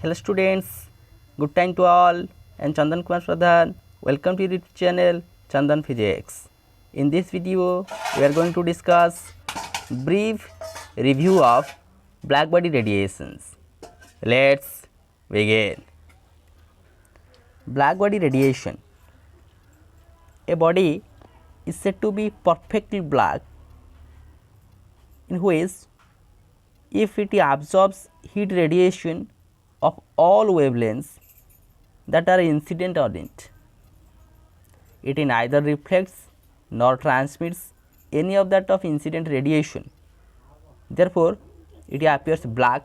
Hello students, good time to all. I am Chandan Kumar Pradhan. Welcome to the channel Chandan Physics. In this video, we are going to discuss brief review of black body radiations. Let's begin. Black body radiation. A body is said to be perfectly black in which if it absorbs heat radiation of all wavelengths that are incident on it, it neither reflects nor transmits any of that of incident radiation. Therefore, it appears black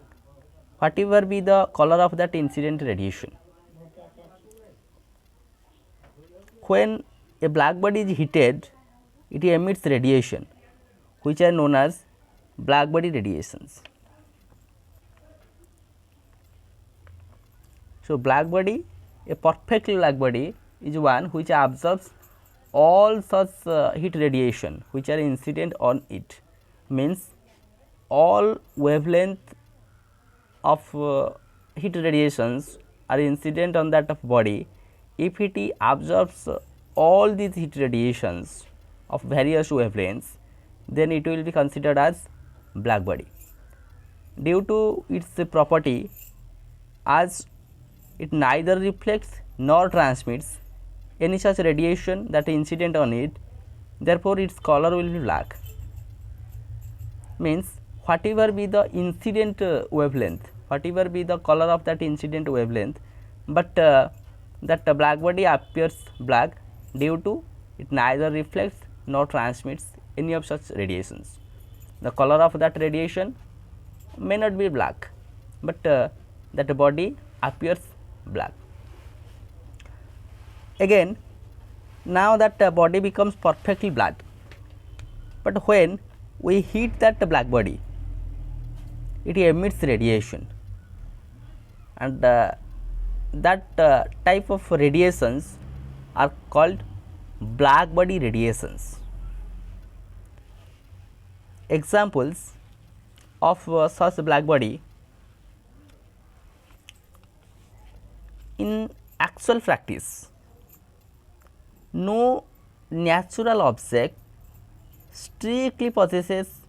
whatever be the color of that incident radiation. When a black body is heated, it emits radiation which are known as black body radiations. So, black body, a perfectly black body is one which absorbs all such heat radiation which are incident on it, means all wavelength of heat radiations are incident on that of body. If it absorbs all these heat radiations of various wavelengths, then it will be considered as black body. Due to its property, as it neither reflects nor transmits any such radiation that is incident on it, therefore its color will be black. Means whatever be the incident wavelength, whatever be the color of that incident wavelength, but that black body appears black due to it neither reflects nor transmits any of such radiations. The color of that radiation may not be black, but that body appears black. Again, now that body becomes perfectly black, but when we heat that black body, it emits radiation, and that type of radiations are called black body radiations. Examples of such black body: in actual practice, no natural object strictly possesses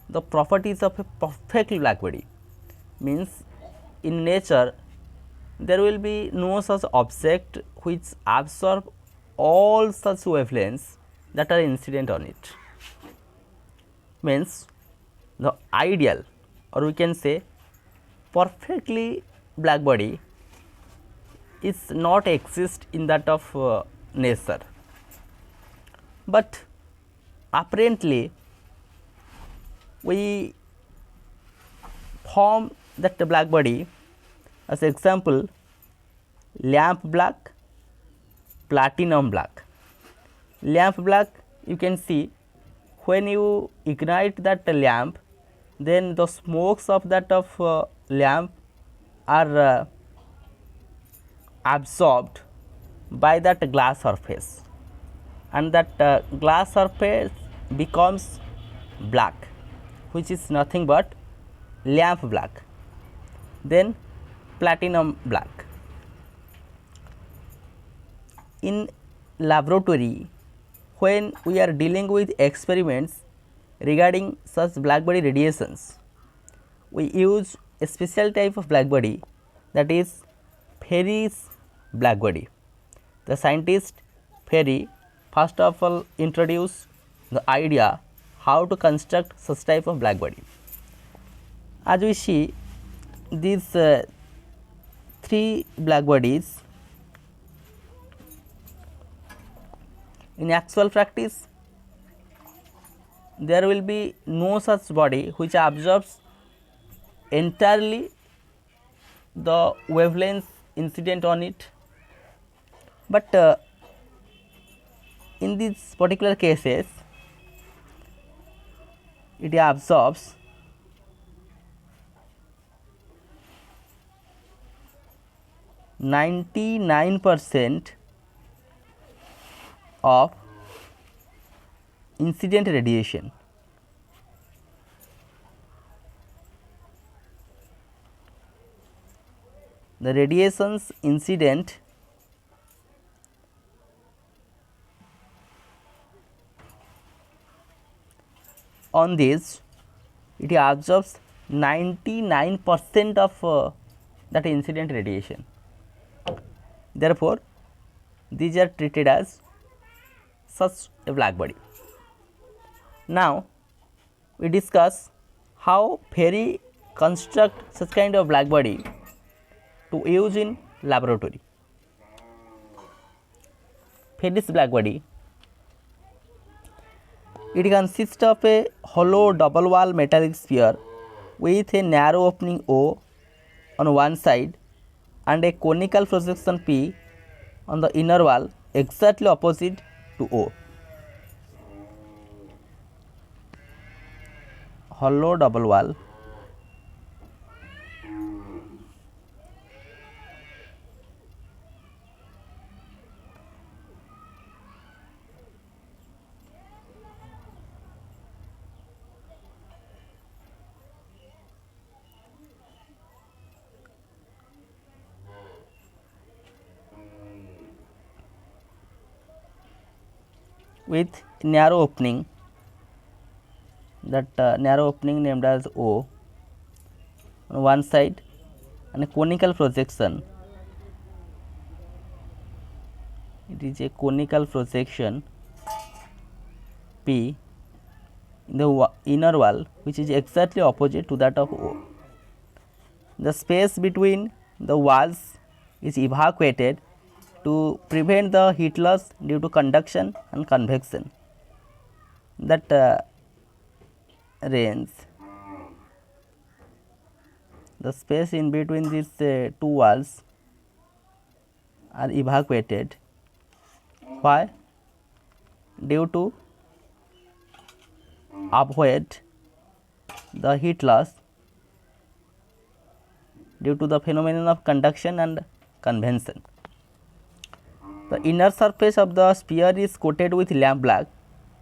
the properties of a perfectly black body. Means in nature there will be no such object which absorb all such wavelengths that are incident on it. Means the ideal, or we can say perfectly black body, is not exist in that of nature, but apparently we form that black body. As example, lamp black, platinum black. Lamp black, you can see when you ignite that lamp, then the smokes of that of lamp are absorbed by that glass surface, and that glass surface becomes black, which is nothing but lamp black. Then platinum black. In laboratory, when we are dealing with experiments regarding such black body radiations, we use a special type of black body, that is Ferri's black body. The scientist Ferri first of all introduced the idea how to construct such type of black body. As we see, these three black bodies, in actual practice there will be no such body which absorbs entirely the wavelengths incident on it, but in these particular cases it absorbs 99% of incident radiation. the radiations incident on this, it absorbs 99% of that incident radiation. Therefore, these are treated as such a black body. Now, we discuss how Perry construct such kind of black body to use in laboratory. Perry's black body, it consists of a hollow double wall metallic sphere with a narrow opening O on one side and a conical projection P on the inner wall exactly opposite to O. Hollow double wall with narrow opening, that narrow opening named as O on one side and a conical projection. It is a conical projection P in the inner wall which is exactly opposite to that of O. The space between the walls is evacuated to prevent the heat loss due to conduction and convection. That range, the space in between these two walls are evacuated. Why? Due to avoid the heat loss due to the phenomenon of conduction and convection. The inner surface of the sphere is coated with lamp black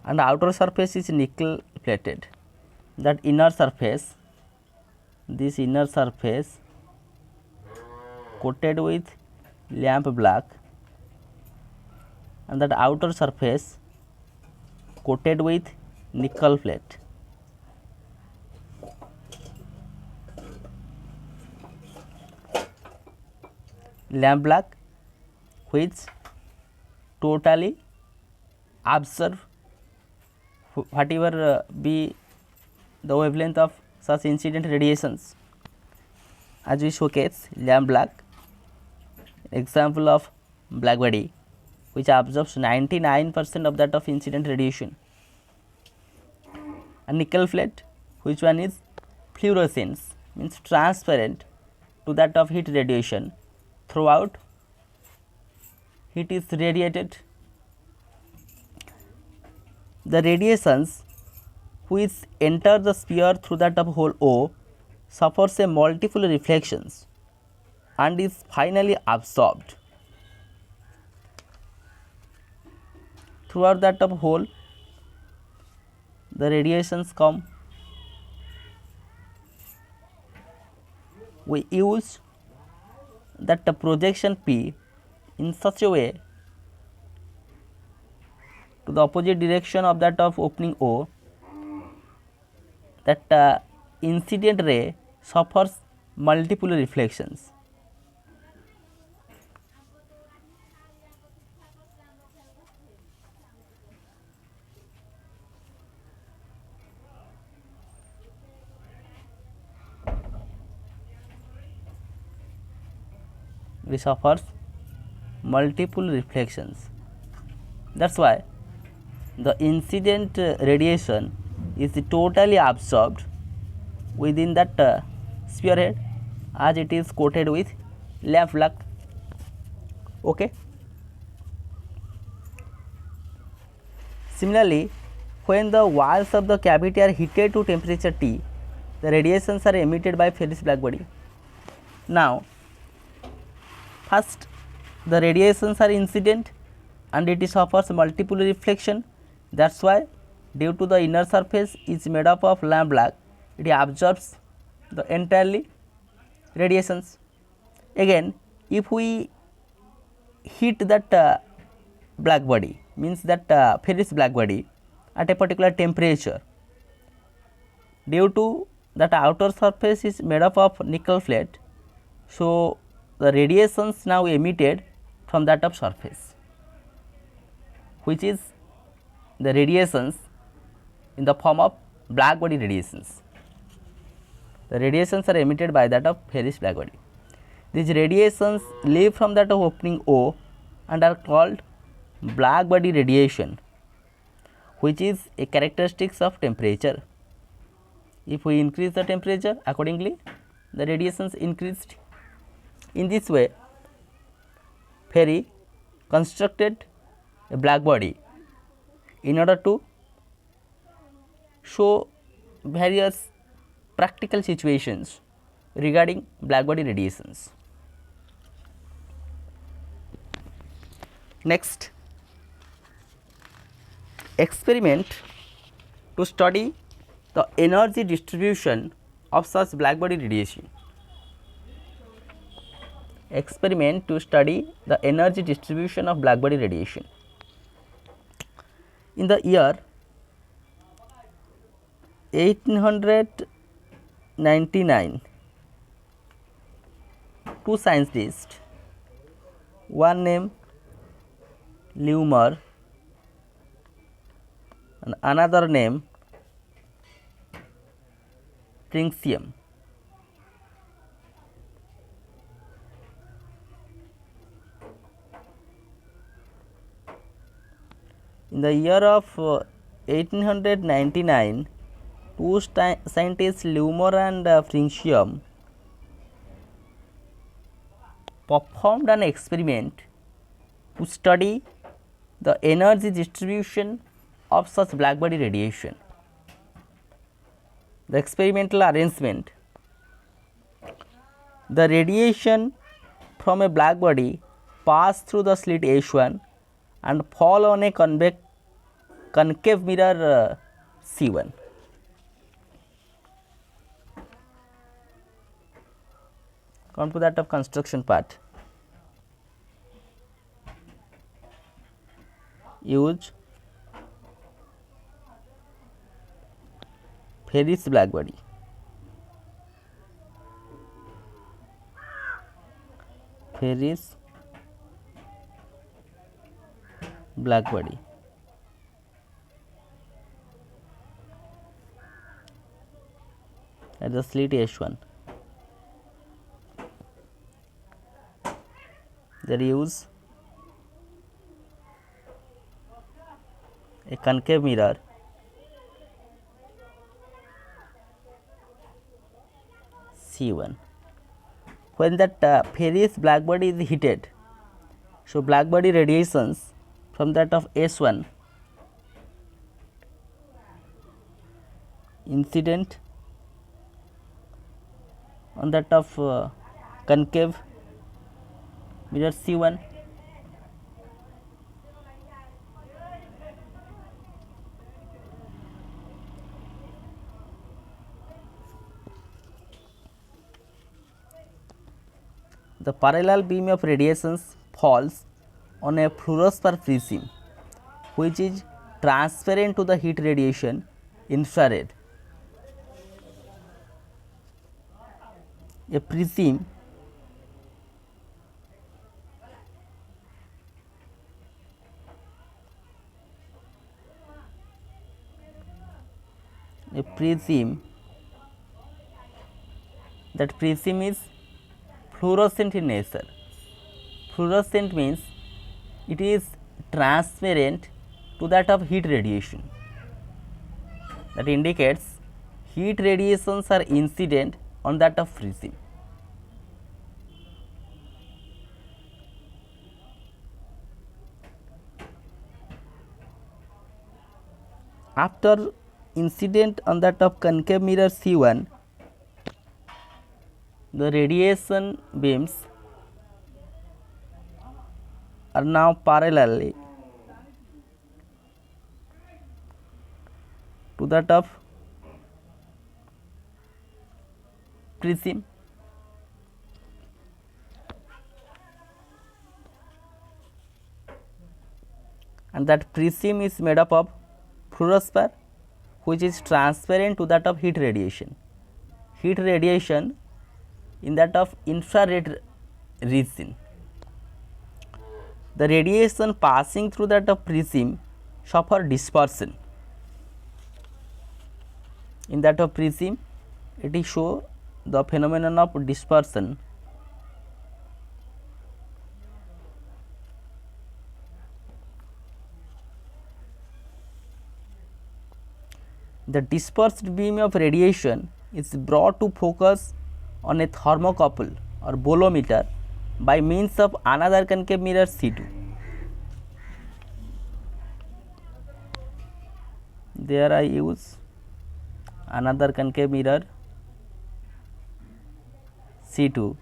and the outer surface is nickel plated. That inner surface, this inner surface coated with lamp black and that outer surface coated with nickel plate. Lamp black which totally absorb whatever be the wavelength of such incident radiations. As we showcase lamp black, example of black body which absorbs 99% of that of incident radiation, and nickel plate which one is fluorescence, means transparent to that of heat radiation. Throughout heat is radiated. The radiations which enter the sphere through that of hole O suffers a multiple reflections and is finally absorbed. Throughout that of hole, the radiations come. We use that the projection P in such a way to the opposite direction of that of opening O that incident ray suffers multiple reflections. It suffers multiple reflections. That is why the incident radiation is totally absorbed within that sphere head as it is coated with lamp black. Okay. Similarly, when the walls of the cavity are heated to temperature T, the radiations are emitted by Ferris black body. Now, first the radiations are incident and it suffers multiple reflection. That is why due to the inner surface is made up of lamp black, it absorbs the entirely radiations. Again, if we heat that black body, means that ferrous black body at a particular temperature, due to that outer surface is made up of nickel plate. So, the radiations now emitted from that of surface, which is the radiations in the form of black body radiations. The radiations are emitted by that of ferrous black body. These radiations leave from that of opening O and are called black body radiation, which is a characteristics of temperature. If we increase the temperature, accordingly the radiations increased. In this way, Ferri constructed a black body in order to show various practical situations regarding black body radiations. Next, experiment to study the energy distribution of such black body radiation. Experiment to study the energy distribution of black body radiation. In the year 1899, two scientists, one named Leumer and another named Princium, in the year of 1899, two scientists Leumer and Princium performed an experiment to study the energy distribution of such black body radiation. The experimental arrangement: the radiation from a black body pass through the slit H1 and fall on a concave mirror C1. Come to that of construction part. Use ferrous black body. Ferrous black body. At the slit H1. There use a concave mirror C1. When that ferrous black body is heated, so black body radiations from that of S1 incident on that of concave mirror C1. The parallel beam of radiations falls on a fluorosphere prism, which is transparent to the heat radiation infrared. A prism that prism is fluorescent in nature. Fluorescent means it is transparent to that of heat radiation. That indicates heat radiations are incident on that of prism. After incident on that of concave mirror C1, the radiation beams are now parallelly to that of prism. and that prism is made up of fluorosphere, which is transparent to that of heat radiation. Heat radiation in that of infrared region. The radiation passing through that of prism suffer dispersion. In that of prism, it is show the phenomenon of dispersion. The dispersed beam of radiation is brought to focus on a thermocouple or bolometer by means of another concave mirror C2. There I use another concave mirror C2.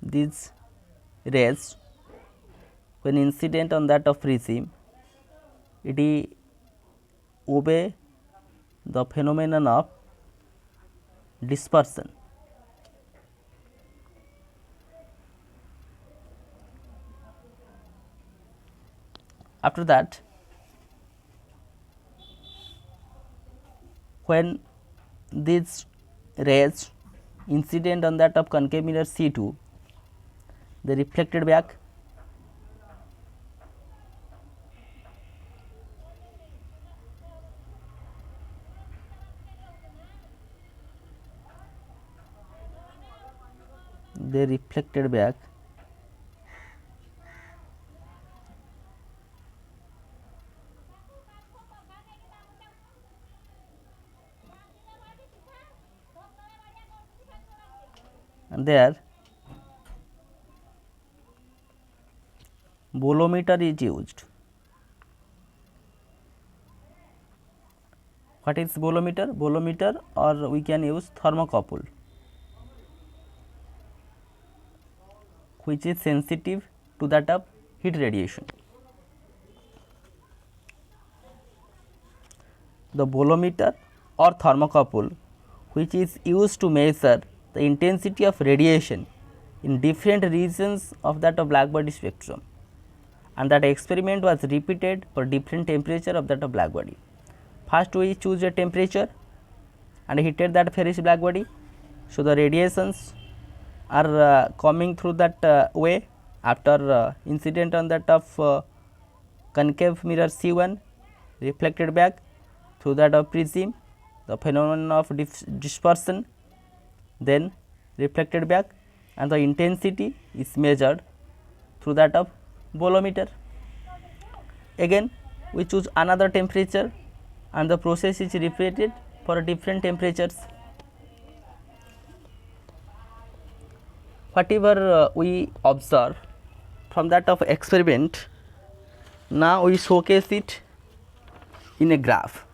These rays, when incident on that of prism, it obey the phenomenon of dispersion. After that, when these rays incident on that of concave mirror C2, they reflected back. They reflected back and there bolometer is used. What is bolometer? Bolometer, or we can use thermocouple, which is sensitive to that of heat radiation. The bolometer or thermocouple, which is used to measure the intensity of radiation in different regions of that of black body spectrum, and that experiment was repeated for different temperature of that of black body. First we choose a temperature and heated that ferrous black body. So, the radiations are coming through that way after incident on that of concave mirror C1, reflected back through that of prism, the phenomenon of dispersion, then reflected back, and the intensity is measured through that of bolometer. Again we choose another temperature and the process is repeated for different temperatures. Whatever we observe from that of experiment, now we showcase it in a graph.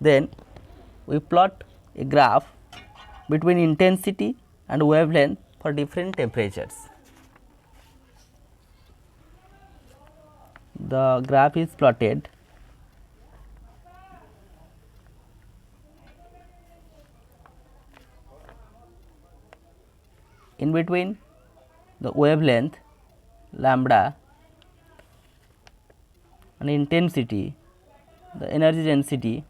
Then we plot a graph between intensity and wavelength for different temperatures. The graph is plotted in between the wavelength lambda and intensity, the energy density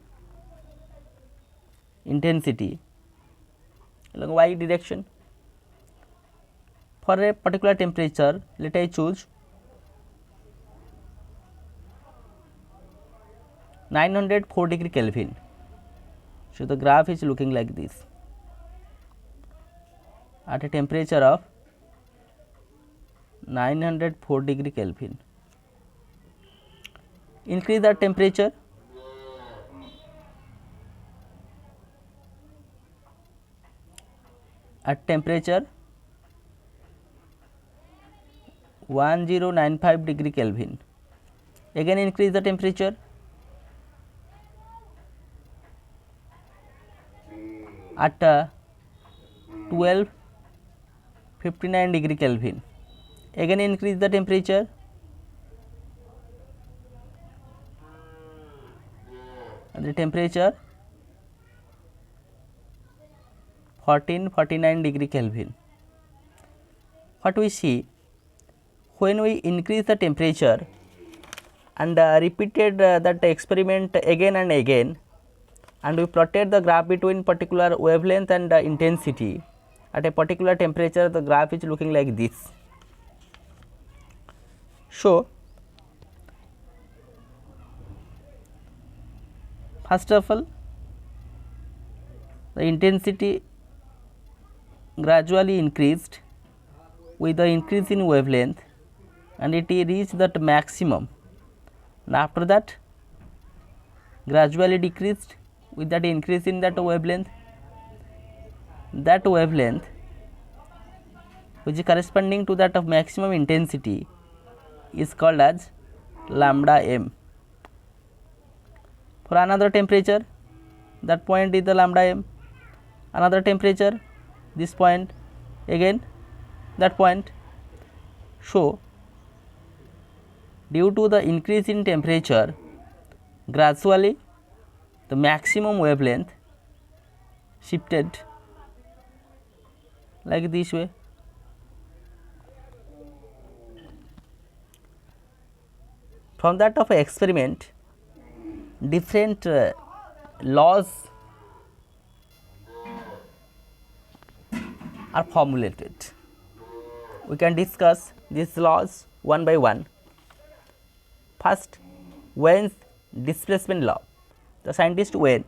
intensity along y direction. For a particular temperature, let I choose 904 degree Kelvin. So, the graph is looking like this. At a temperature of 904 degree Kelvin, increase the temperature, at temperature 1095 degree Kelvin, again increase the temperature at 1259 degree Kelvin, again increase the temperature at the temperature 1449 degree Kelvin. What we see, when we increase the temperature and repeated that experiment again and again, and we plotted the graph between particular wavelength and intensity at a particular temperature, the graph is looking like this. So, first of all, the intensity gradually increased with the increase in wavelength, and it reached that maximum, and after that gradually decreased with that increase in that wavelength. That wavelength which is corresponding to that of maximum intensity is called as lambda m. For another temperature, that point is the lambda m, another temperature, this point, again that point. So, due to the increase in temperature, gradually the maximum wavelength shifted like this way. From that of an experiment, different laws are formulated. We can discuss these laws one by one. First, Wien's displacement law. The scientist Wien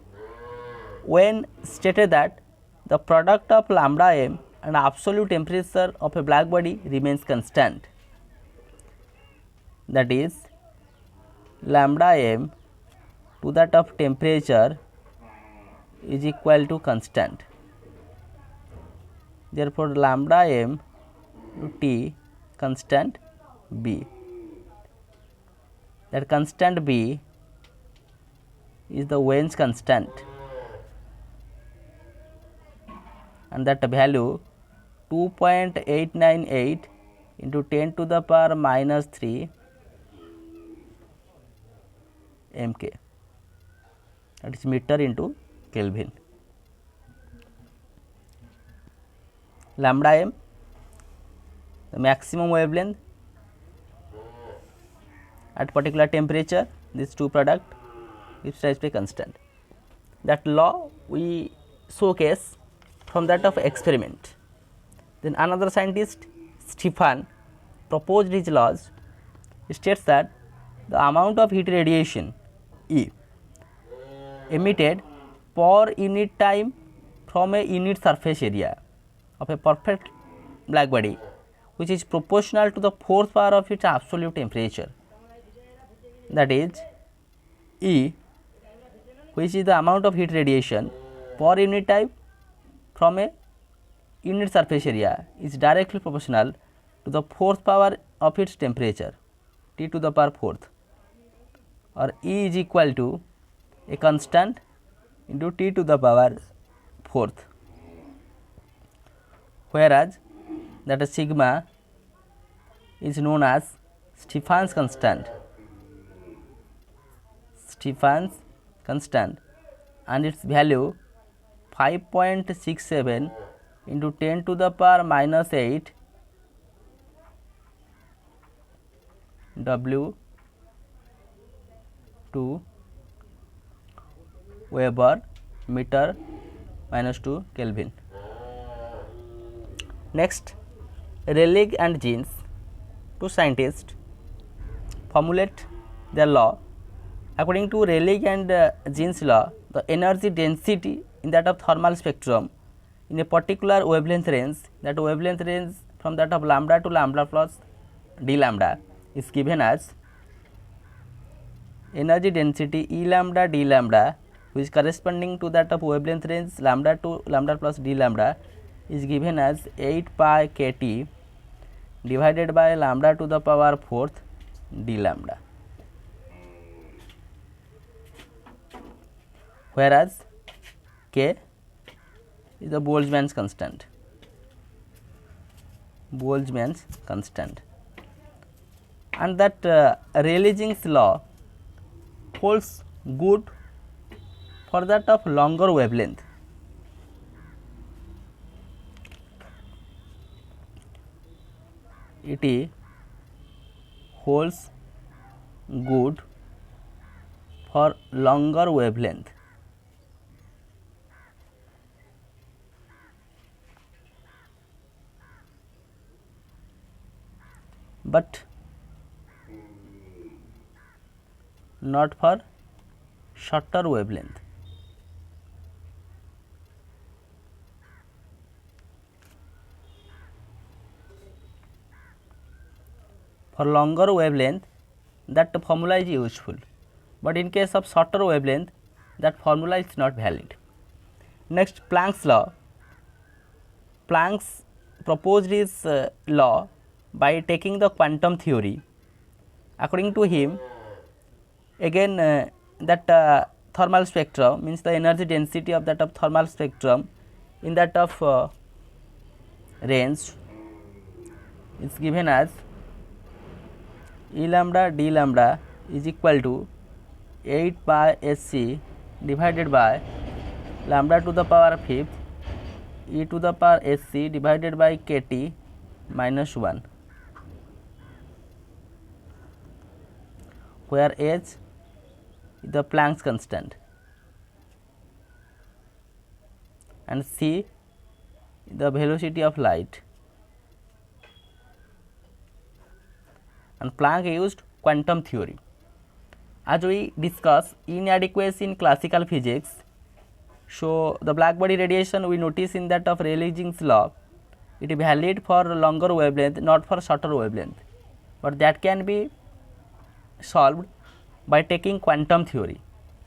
stated that the product of lambda m and absolute temperature of a black body remains constant. That is, lambda m to that of temperature is equal to constant. Therefore, lambda m to T constant B. That constant B is the Wien's constant, and that value 2.898 into 10 to the power minus 3 mK, that is meter into Kelvin. Lambda m, the maximum wavelength at particular temperature, these two product is rise by constant. That law we showcase from that of experiment. Then another scientist, Stefan, proposed his laws. He states that the amount of heat radiation E emitted per unit time from a unit surface area of a perfect black body, which is proportional to the fourth power of its absolute temperature. That is, E, which is the amount of heat radiation per unit time from a unit surface area, is directly proportional to the fourth power of its temperature, T to the power fourth, or E is equal to a constant into T to the power fourth, whereas that sigma is known as Stefan's constant, and its value 5.67 into 10 to the power minus 8 W 2 Weber meter minus 2 Kelvin. Next, Rayleigh and Jeans, two scientists, formulate their law. According to Rayleigh and Jeans law, the energy density in that of thermal spectrum in a particular wavelength range, that wavelength range from that of lambda to lambda plus d lambda, is given as energy density E lambda d lambda, which is corresponding to that of wavelength range lambda to lambda plus d lambda, is given as 8 pi kT divided by lambda to the power fourth d lambda, whereas K is the Boltzmann's constant. And that Rayleigh-Jeans law holds good for that of longer wavelength. it holds good for longer wavelength. But not for shorter wavelength. For longer wavelength, that formula is useful, but in case of shorter wavelength, that formula is not valid. Next, Planck's law. Planck's proposed his law by taking the quantum theory. According to him, again that thermal spectrum, means the energy density of that of thermal spectrum in that of range is given as E lambda d lambda is equal to 8 by SC divided by lambda to the power 5th e to the power SC divided by kT minus 1, where h is the Planck's constant and c the velocity of light. And Planck used quantum theory. As we discuss inadequacy in classical physics, so the black body radiation we notice in that of Rayleigh-Jeans law, it is valid for longer wavelength, not for shorter wavelength, but that can be solved by taking quantum theory,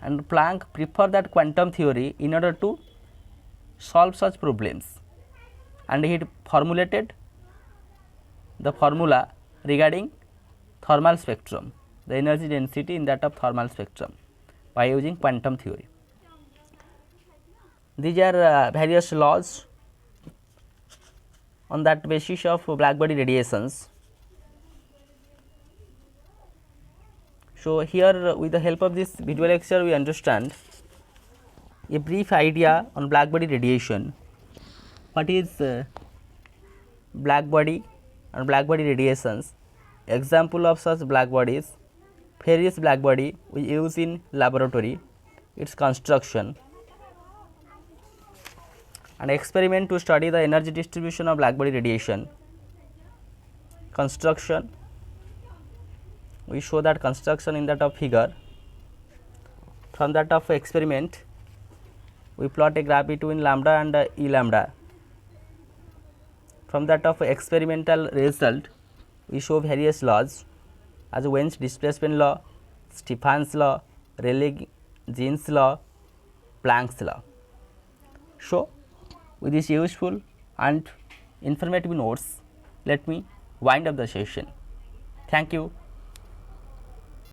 and Planck preferred that quantum theory in order to solve such problems, and he formulated the formula regarding thermal spectrum, the energy density in that of thermal spectrum, by using quantum theory. These are various laws on that basis of black body radiations. So, here with the help of this video lecture we understand a brief idea on black body radiation. What is black body and black body radiations? Example of such black bodies: various black body we use in laboratory, its construction, and experiment to study the energy distribution of black body radiation. Construction, we show that construction in that of figure. From that of experiment, we plot a graph between lambda and E lambda. From that of experimental result, we show various laws as Wien's displacement law, Stefan's law, Rayleigh-Jeans law, Planck's law. So, with this useful and informative notes, let me wind up the session. Thank you.